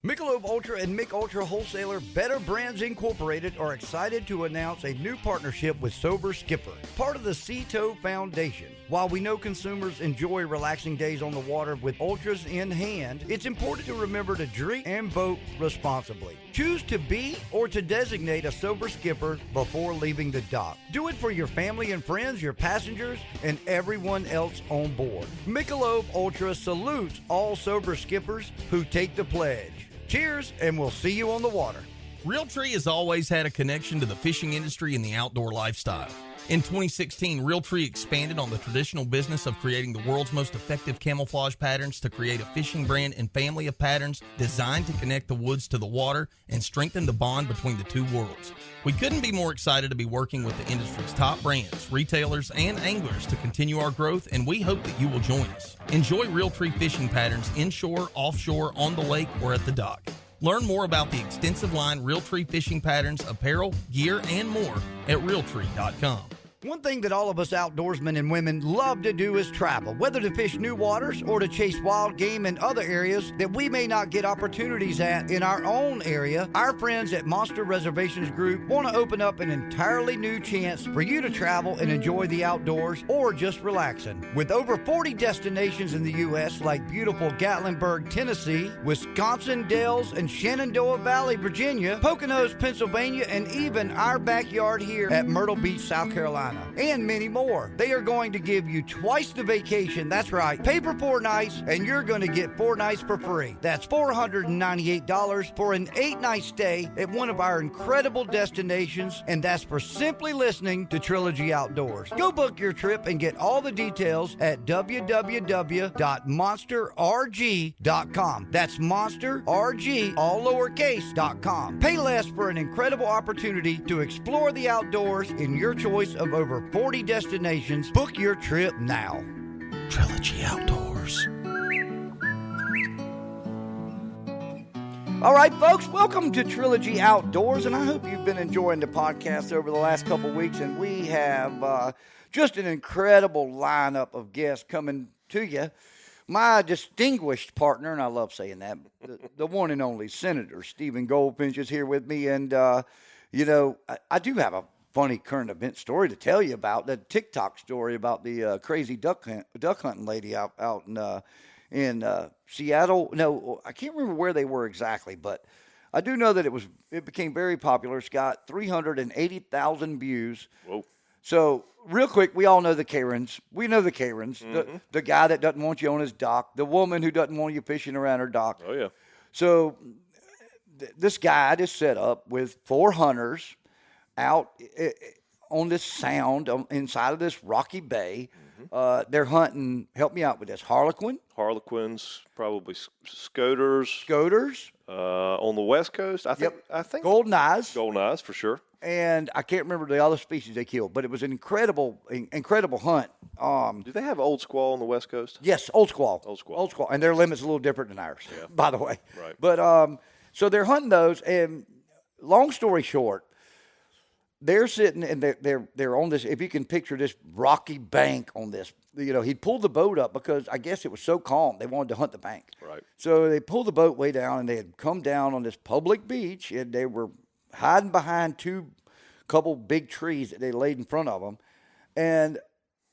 Michelob Ultra and Mich Ultra wholesaler Better Brands Incorporated are excited to announce a new partnership with Sober Skipper, part of the Sea-Tow Foundation. While we know consumers enjoy relaxing days on the water with ultras in hand, it's important to remember to drink and boat responsibly. Choose to be or to designate a sober skipper before leaving the dock. Do it for your family and friends, your passengers, and everyone else on board. Michelob Ultra salutes all sober skippers who take the pledge. Cheers, and we'll see you on the water. Realtree has always had a connection to the fishing industry and the outdoor lifestyle. In 2016, Realtree expanded on the traditional business of creating the world's most effective camouflage patterns to create a fishing brand and family of patterns designed to connect the woods to the water and strengthen the bond between the two worlds. We couldn't be more excited to be working with the industry's top brands, retailers, and anglers to continue our growth, and we hope that you will join us. Enjoy Realtree fishing patterns inshore, offshore, on the lake, or at the dock. Learn more about the extensive line Realtree fishing patterns, apparel, gear, and more at Realtree.com. One thing that all of us outdoorsmen and women love to do is travel, whether to fish new waters or to chase wild game in other areas that we may not get opportunities at in our own area. Our friends at Monster Reservations Group want to open up an entirely new chance for you to travel and enjoy the outdoors or just relaxing. With over 40 destinations in the U.S. like beautiful Gatlinburg, Tennessee, Wisconsin Dells and Shenandoah Valley, Virginia, Poconos, Pennsylvania, and even our backyard here at Myrtle Beach, South Carolina. And many more. They are going to give you twice the vacation. That's right. Pay for 4 nights, and you're going to get 4 nights for free. That's $498 for an 8-night stay at one of our incredible destinations, and that's for simply listening to Trilogy Outdoors. Go book your trip and get all the details at www.monsterrg.com. That's monsterrg, all lowercase.com. Pay less for an incredible opportunity to explore the outdoors in your choice of over 40 destinations. Book your trip now. Trilogy Outdoors. All right, folks, welcome to Trilogy Outdoors, and I hope you've been enjoying the podcast over the last couple of weeks, and we have just an incredible lineup of guests coming to you. My distinguished partner, and I love saying that, the one and only Senator Stephen Goldfinch is here with me, and, I do have a funny current event story to tell you about, the TikTok story about the crazy duck hunting lady out in Seattle. No, I can't remember where they were exactly, but I do know that it became very popular. It's got 380,000 views. Whoa. So real quick, we all know the Karens. We know the Karens. Mm-hmm. The guy that doesn't want you on his dock, the woman who doesn't want you fishing around her dock. Oh, yeah. So this guide is set up with 4 hunters out on this sound inside of this rocky bay. Mm-hmm. They're hunting, help me out with this, Harlequins, probably scoters. On the West Coast, I think. Golden eyes for sure. And I can't remember the other species they killed, but it was an incredible hunt. Do they have old squaw on the West Coast? Yes, old squaw. Old squaw. And their limit's a little different than ours, yeah. By the way. Right. But so they're hunting those, and long story short, they're sitting and they're on this. If you can picture this rocky bank on this, he pulled the boat up because I guess it was so calm they wanted to hunt the bank. Right. So they pulled the boat way down, and they had come down on this public beach, and they were hiding behind couple big trees that they laid in front of them, and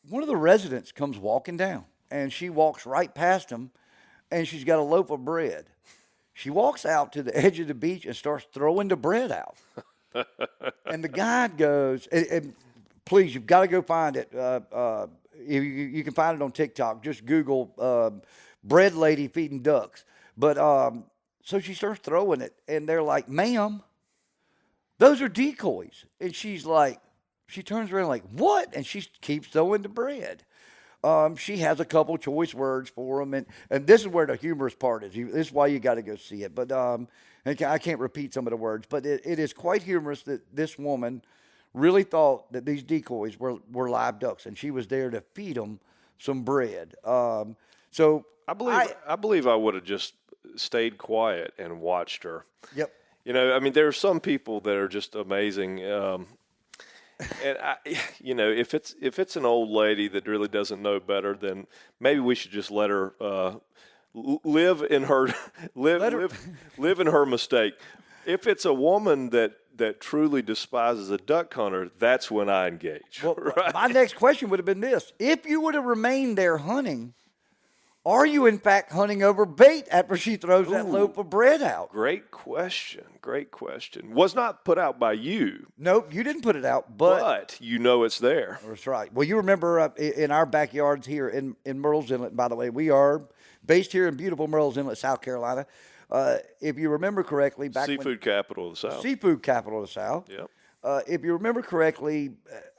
one of the residents comes walking down, and she walks right past them, and she's got a loaf of bread. She walks out to the edge of the beach and starts throwing the bread out. And the guide goes, and please, you've got to go find it. You can find it on TikTok. Just Google bread lady feeding ducks. But so she starts throwing it, and they're like, "Ma'am, those are decoys." And she's like, she turns around like, "What?" And she keeps throwing the bread. She has a couple choice words for them, and this is where the humorous part is. This is why you got to go see it. But I can't repeat some of the words, but it is quite humorous that this woman really thought that these decoys were live ducks, and she was there to feed them some bread. So I believe I would have just stayed quiet and watched her. Yep. There are some people that are just amazing. And if it's an old lady that really doesn't know better, then maybe we should just let her live in her live in her mistake. If it's a woman that truly despises a duck hunter, that's when I engage. Well, right? my next question would have been this. If you would have remained there hunting, are you in fact hunting over bait after she throws that loaf of bread out? Great question. Great question. Was not put out by you. Nope, you didn't put it out, but you know it's there. that's right. Well, you remember in our backyards here in Murrells Inlet, by the way, we are based here in beautiful Murrells Inlet, South Carolina. If you remember correctly, seafood capital of the South. Seafood capital of the South. Yep. If you remember correctly,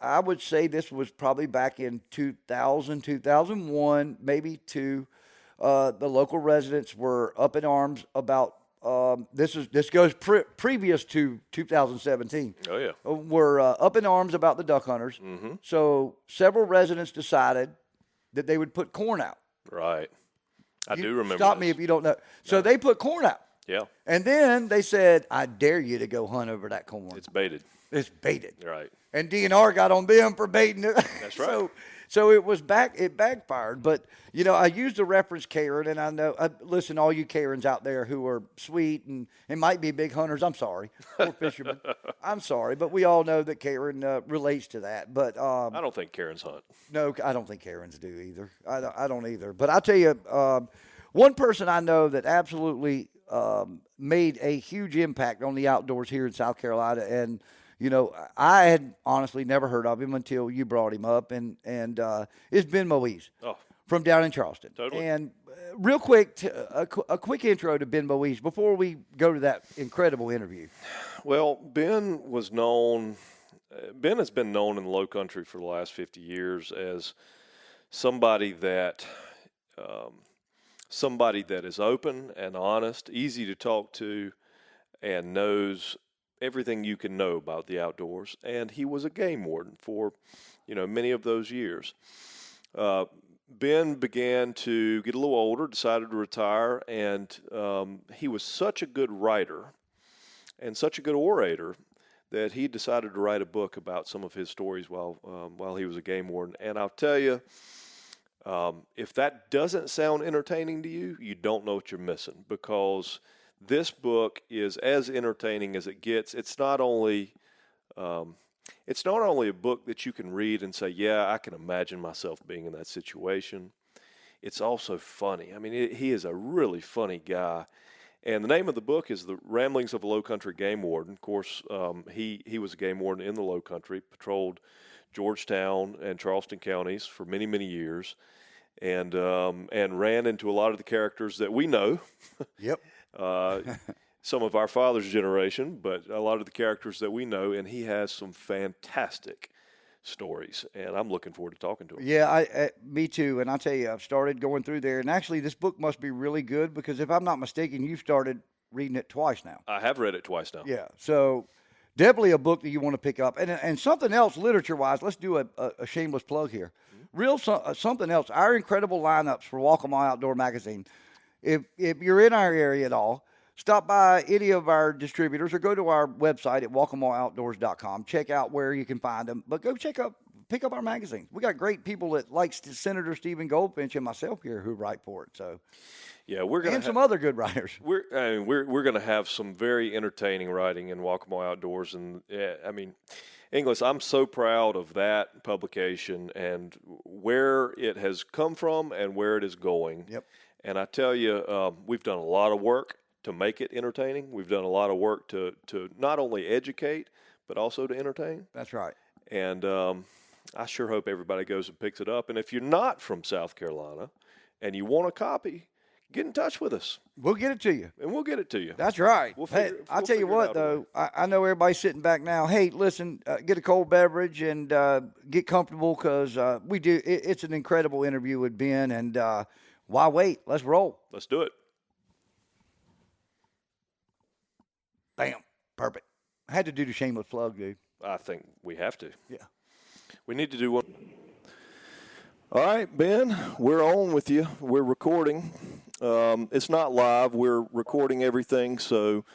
I would say this was probably back in 2000, 2001, maybe two. The local residents were up in arms about this goes previous to 2017. Oh yeah. Were up in arms about the duck hunters. Mm-hmm. So several residents decided that they would put corn out. Right. I do remember. Stop me if you don't know. So they put corn out. Yeah. And then they said, "I dare you to go hunt over that corn. It's baited." It's baited. Right. And DNR got on them for baiting it. That's right. So it backfired. But, you know, I used the reference Karen, and I know, listen, all you Karens out there who are sweet and might be big hunters, I'm sorry. Or fishermen. I'm sorry. But we all know that Karen relates to that. But I don't think Karens hunt. no, I don't think Karens do either. I don't either. But I'll tell you, one person I know that absolutely made a huge impact on the outdoors here in South Carolina, and you know, I had honestly never heard of him until you brought him up, and it's Ben Moise from down in Charleston. Totally. And real quick, a quick intro to Ben Moise before we go to that incredible interview. Well, Ben has been known in the Lowcountry for the last 50 years as somebody that is open and honest, easy to talk to, and knows everything you can know about the outdoors. And he was a game warden for, many of those years. Ben began to get a little older, decided to retire, and he was such a good writer and such a good orator that he decided to write a book about some of his stories while he was a game warden. And I'll tell you, if that doesn't sound entertaining to you, you don't know what you're missing, because this book is as entertaining as it gets. It's not only a book that you can read and say, yeah, I can imagine myself being in that situation. It's also funny. I mean, he is a really funny guy. And the name of the book is The Ramblings of a Lowcountry Game Warden. Of course, he was a game warden in the Lowcountry, patrolled Georgetown and Charleston counties for many, many years, and ran into a lot of the characters that we know. Yep. Some of our father's generation, but a lot of the characters that we know, and he has some fantastic stories, and I'm looking forward to talking to him. Yeah, me too. And I'll tell you, I've started going through there, and actually this book must be really good, because if I'm not mistaken, you've started reading it twice now. I have read it twice now. Yeah, so definitely a book that you want to pick up. And something else, literature-wise, let's do a shameless plug here. Something else, our incredible lineups for Walk on My Outdoor magazine. If you're in our area at all, stop by any of our distributors or go to our website at walkonmyoutdoors.com. Check out where you can find them. But go pick up our magazine. We got great people that like Senator Stephen Goldfinch and myself here who write for it. So yeah, we're gonna some other good writers. We're going to have some very entertaining writing in Walk on My Outdoors, and Inglis, I'm so proud of that publication and where it has come from and where it is going. Yep. And I tell you, we've done a lot of work to make it entertaining. We've done a lot of work to not only educate, but also to entertain. That's right. And I sure hope everybody goes and picks it up. And if you're not from South Carolina and you want a copy, get in touch with us. We'll get it to you. And we'll get it to you. That's right. I'll tell you what, though. I know everybody's sitting back now. Hey, listen, get a cold beverage and get comfortable, because we do. It's an incredible interview with Ben, and why wait? Let's roll. Let's do it. Bam. Perfect. I had to do the shameless plug, dude. I think we have to. Yeah. We need to do one. All right, Ben, we're on with you. We're recording. It's not live. We're recording everything, so,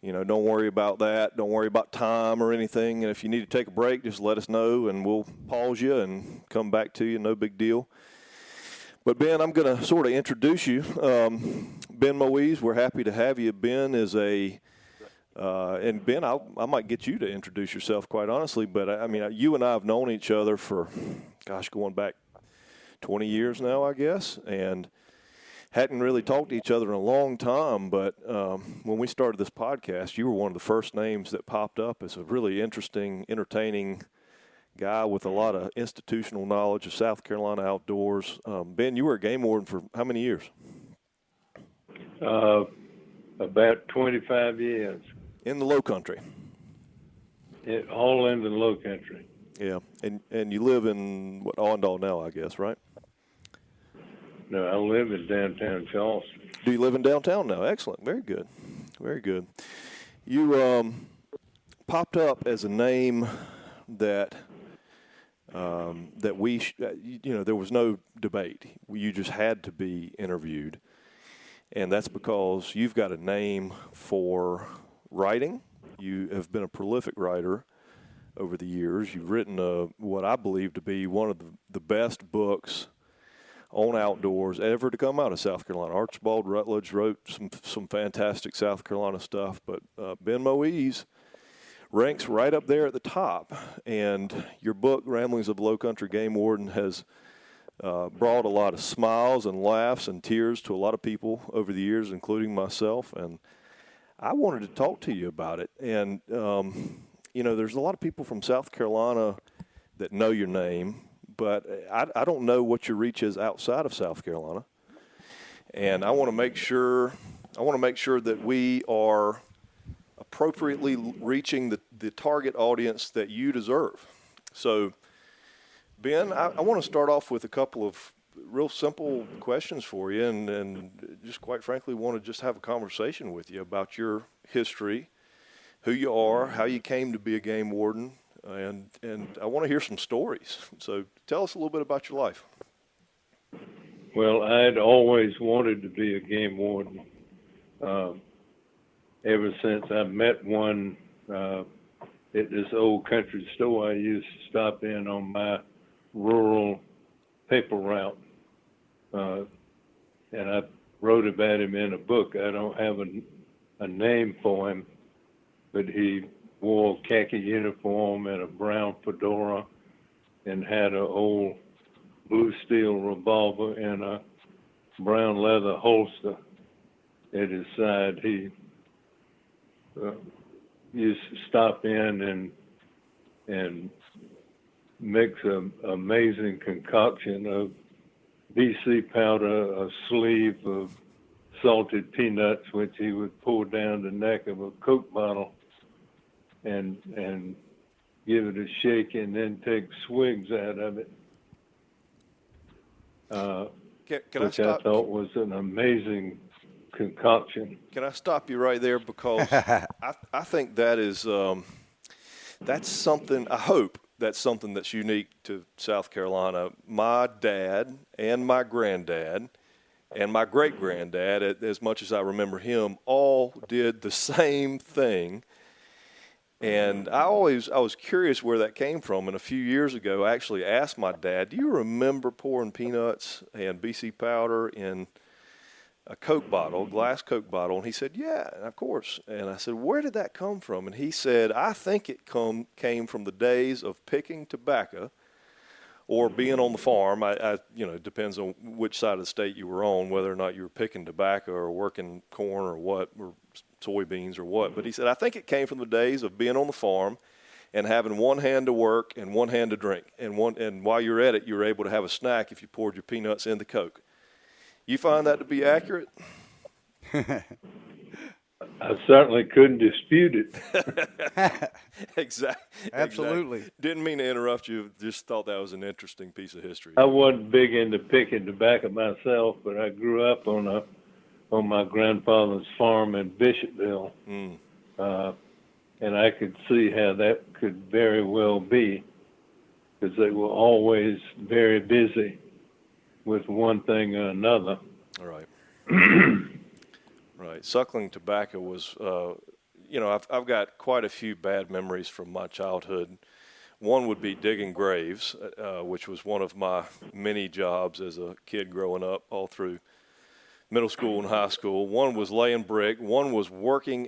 don't worry about that. Don't worry about time or anything. And if you need to take a break, just let us know, and we'll pause you and come back to you. No big deal. But Ben, I'm going to sort of introduce you. Ben Moise, we're happy to have you. Ben is and Ben, I might get you to introduce yourself, quite honestly. But I mean, you and I have known each other for, going back 20 years now, I guess, and hadn't really talked to each other in a long time. But when we started this podcast, you were one of the first names that popped up as a really interesting, entertaining guy with a lot of institutional knowledge of South Carolina outdoors. Ben, you were a game warden for how many years? About 25 years. In the Lowcountry. All in the Lowcountry. Yeah, and you live in Allendale now, I guess, right? No, I live in downtown Charleston. Do you live in downtown now? Excellent, very good, very good. You popped up as a name that there was no debate. You just had to be interviewed, and that's because you've got a name for writing. You have been a prolific writer over the years. You've written what I believe to be one of the best books on outdoors ever to come out of South Carolina. Archibald Rutledge wrote some fantastic South Carolina stuff, but Ben Moise ranks right up there at the top. And your book, Ramblings of the Lowcountry Game Warden, has brought a lot of smiles and laughs and tears to a lot of people over the years, including myself. And I wanted to talk to you about it. And, there's a lot of people from South Carolina that know your name, but I don't know what your reach is outside of South Carolina. And I want to make sure that we are appropriately reaching the target audience that you deserve. So, Ben, I want to start off with a couple of real simple questions for you, and just quite frankly want to just have a conversation with you about your history, who you are, how you came to be a game warden, and I want to hear some stories. So tell us a little bit about your life. Well, I'd always wanted to be a game warden. Ever since I met one at this old country store I used to stop in on my rural paper route. And I wrote about him in a book. I don't have a name for him, but he wore a khaki uniform and a brown fedora and had an old blue steel revolver and a brown leather holster at his side. He used to stop in and mix an amazing concoction of BC powder, a sleeve of salted peanuts, which he would pour down the neck of a Coke bottle and give it a shake and then take swigs out of it. Which I thought was an amazing concoction. Can I stop you right there? Because I think that is that's something, I hope that's something that's unique to South Carolina. My dad and my granddad and my great-granddad, as much as I remember him, all did the same thing. And I was curious where that came from. And a few years ago, I actually asked my dad, do you remember pouring peanuts and BC powder in a Coke bottle, a glass Coke bottle? And he said, yeah, of course. And I said, where did that come from? And he said, I think it came from the days of picking tobacco or being on the farm. It depends on which side of the state you were on, whether or not you were picking tobacco or working corn or what, or soybeans or what. But he said, I think it came from the days of being on the farm and having one hand to work and one hand to drink. And while you're at it, you were able to have a snack if you poured your peanuts in the Coke. You find that to be accurate? I certainly couldn't dispute it. Exactly. Absolutely. Exactly. Didn't mean to interrupt you. Just thought that was an interesting piece of history. I wasn't big into picking tobacco myself, but I grew up on my grandfather's farm in Bishopville. And I could see how that could very well be, because they were always very busy with one thing or another. All right. Right. Suckling tobacco was, I've got quite a few bad memories from my childhood One would be digging graves, which was one of my many jobs as a kid growing up all through middle school and high school. One was laying brick. One was working